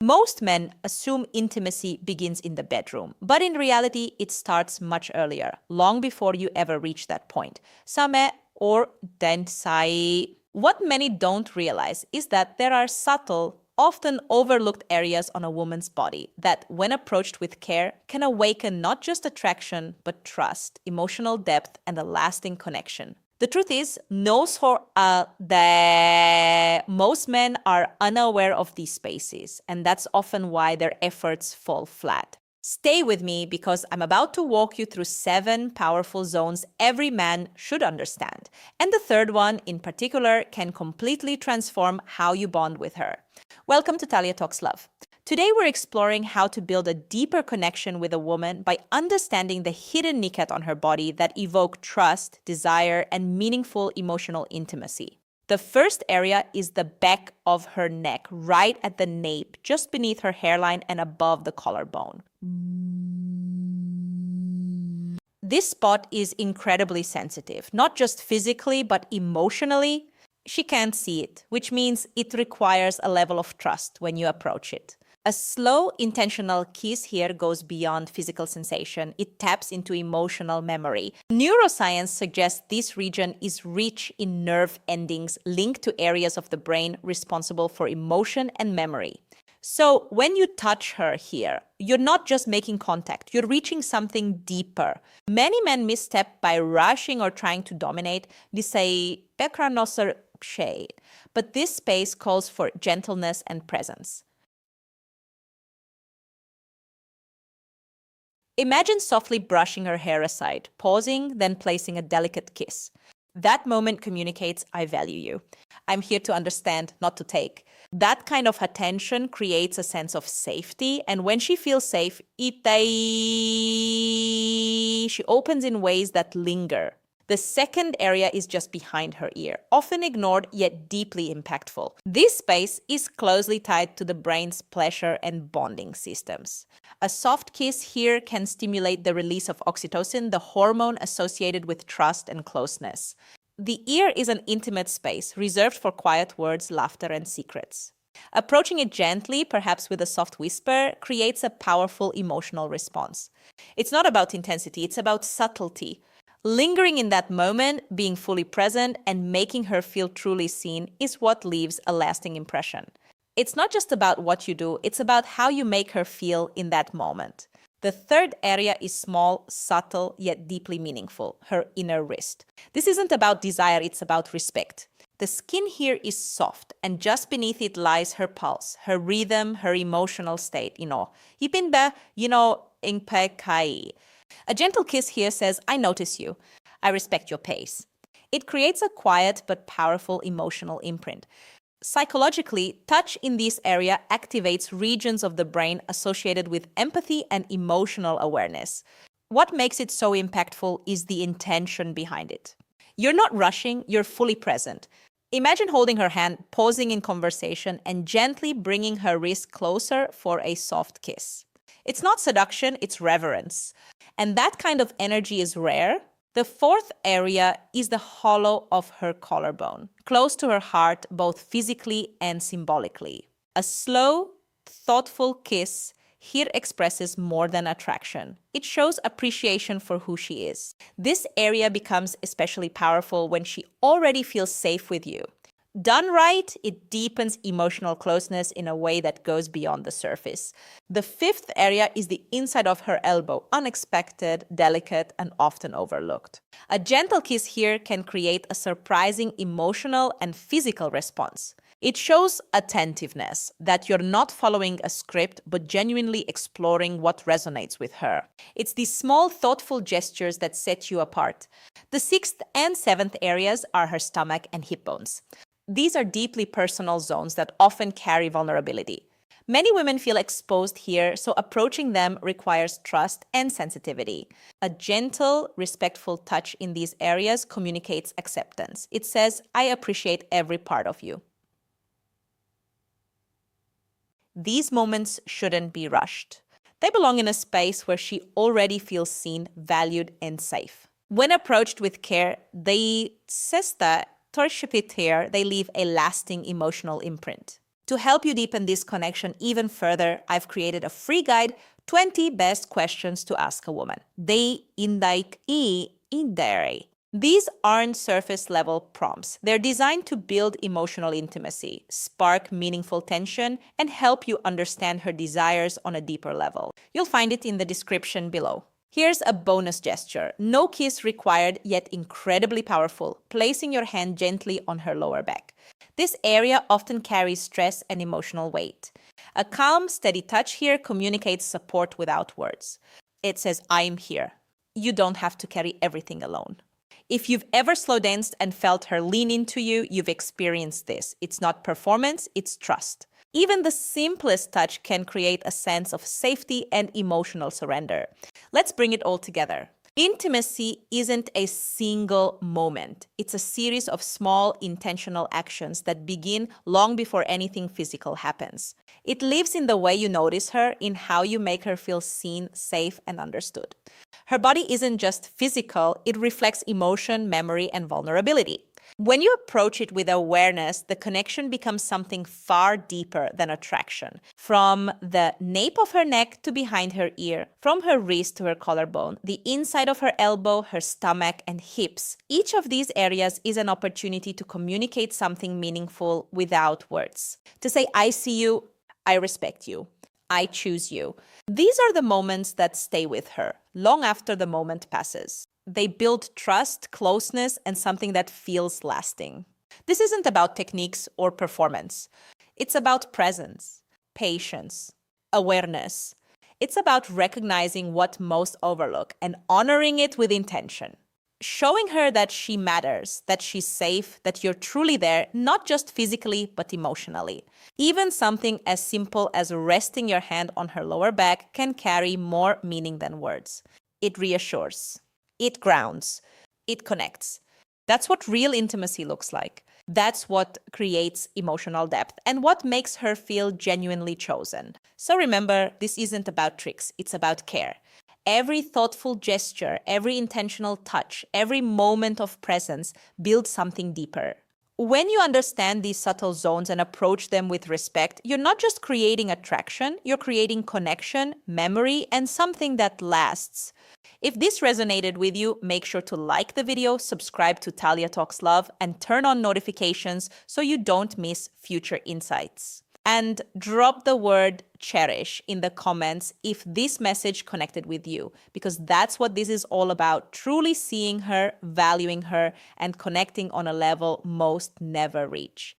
Most men assume intimacy begins in the bedroom, but in reality, it starts much earlier, long before you ever reach that point. Same or densai. What many don't realize is that there are subtle, often overlooked areas on a woman's body that, when approached with care, can awaken not just attraction, but trust, emotional depth, and a lasting connection. The truth is, most men are unaware of these spaces, and that's often why their efforts fall flat. Stay with me because I'm about to walk you through 7 powerful zones every man should understand. And the third one, in particular, can completely transform how you bond with her. Welcome to Talia Talks Love. Today we're exploring how to build a deeper connection with a woman by understanding the hidden niket on her body that evoke trust, desire, and meaningful emotional intimacy. The first area is the back of her neck, right at the nape, just beneath her hairline and above the collarbone. This spot is incredibly sensitive, not just physically, but emotionally. She can't see it, which means it requires a level of trust when you approach it. A slow, intentional kiss here goes beyond physical sensation. It taps into emotional memory. Neuroscience suggests this region is rich in nerve endings linked to areas of the brain responsible for emotion and memory. So when you touch her here, you're not just making contact, you're reaching something deeper. Many men misstep by rushing or trying to dominate. They say, "Bekra shade," but this space calls for gentleness and presence. Imagine softly brushing her hair aside, pausing, then placing a delicate kiss. That moment communicates, "I value you. I'm here to understand, not to take." That kind of attention creates a sense of safety, and when she feels safe, she opens in ways that linger. The second area is just behind her ear, often ignored yet deeply impactful. This space is closely tied to the brain's pleasure and bonding systems. A soft kiss here can stimulate the release of oxytocin, the hormone associated with trust and closeness. The ear is an intimate space reserved for quiet words, laughter, and secrets. Approaching it gently, perhaps with a soft whisper, creates a powerful emotional response. It's not about intensity, it's about subtlety. Lingering in that moment, being fully present, and making her feel truly seen is what leaves a lasting impression. It's not just about what you do, it's about how you make her feel in that moment. The third area is small, subtle, yet deeply meaningful, her inner wrist. This isn't about desire, it's about respect. The skin here is soft, and just beneath it lies her pulse, her rhythm, her emotional state, Ipinba, ingpekai. A gentle kiss here says, "I notice you. I respect your pace." It creates a quiet but powerful emotional imprint. Psychologically, touch in this area activates regions of the brain associated with empathy and emotional awareness. What makes it so impactful is the intention behind it. You're not rushing, you're fully present. Imagine holding her hand, pausing in conversation, and gently bringing her wrist closer for a soft kiss. It's not seduction, it's reverence. And that kind of energy is rare. The fourth area is the hollow of her collarbone, close to her heart, both physically and symbolically. A slow, thoughtful kiss here expresses more than attraction. It shows appreciation for who she is. This area becomes especially powerful when she already feels safe with you. Done right, it deepens emotional closeness in a way that goes beyond the surface. The fifth area is the inside of her elbow, unexpected, delicate, and often overlooked. A gentle kiss here can create a surprising emotional and physical response. It shows attentiveness, that you're not following a script, but genuinely exploring what resonates with her. It's these small, thoughtful gestures that set you apart. The sixth and seventh areas are her stomach and hip bones. These are deeply personal zones that often carry vulnerability. Many women feel exposed here, so approaching them requires trust and sensitivity. A gentle, respectful touch in these areas communicates acceptance. It says, "I appreciate every part of you." These moments shouldn't be rushed. They belong in a space where she already feels seen, valued, and safe. When approached with care, they leave a lasting emotional imprint. To help you deepen this connection even further, I've created a free guide, 20 best questions to ask a woman. They indaik I indere. These aren't surface-level prompts. They're designed to build emotional intimacy, spark meaningful tension, and help you understand her desires on a deeper level. You'll find it in the description below. Here's a bonus gesture. No kiss required, yet incredibly powerful, placing your hand gently on her lower back. This area often carries stress and emotional weight. A calm, steady touch here communicates support without words. It says, I'm here. You don't have to carry everything alone. If you've ever slow danced and felt her lean into you, you've experienced this. It's not performance, it's trust. Even the simplest touch can create a sense of safety and emotional surrender. Let's bring it all together. Intimacy isn't a single moment. It's a series of small, intentional actions that begin long before anything physical happens. It lives in the way you notice her, in how you make her feel seen, safe, and understood. Her body isn't just physical, it reflects emotion, memory, and vulnerability. When you approach it with awareness, the connection becomes something far deeper than attraction. From the nape of her neck to behind her ear, from her wrist to her collarbone, the inside of her elbow, her stomach, and hips. Each of these areas is an opportunity to communicate something meaningful without words. To say, I see you, I respect you, I choose you. These are the moments that stay with her, long after the moment passes. They build trust, closeness, and something that feels lasting. This isn't about techniques or performance. It's about presence, patience, awareness. It's about recognizing what most overlook and honoring it with intention. Showing her that she matters, that she's safe, that you're truly there, not just physically, but emotionally. Even something as simple as resting your hand on her lower back can carry more meaning than words. It reassures. It grounds. It connects. That's what real intimacy looks like. That's what creates emotional depth and what makes her feel genuinely chosen. So remember, this isn't about tricks. It's about care. Every thoughtful gesture, every intentional touch, every moment of presence builds something deeper. When you understand these subtle zones and approach them with respect, you're not just creating attraction, you're creating connection, memory, and something that lasts. If this resonated with you, make sure to like the video, subscribe to Talia Talks Love, and turn on notifications so you don't miss future insights. And drop the word cherish in the comments if this message connected with you, because that's what this is all about, truly seeing her, valuing her, and connecting on a level most never reach.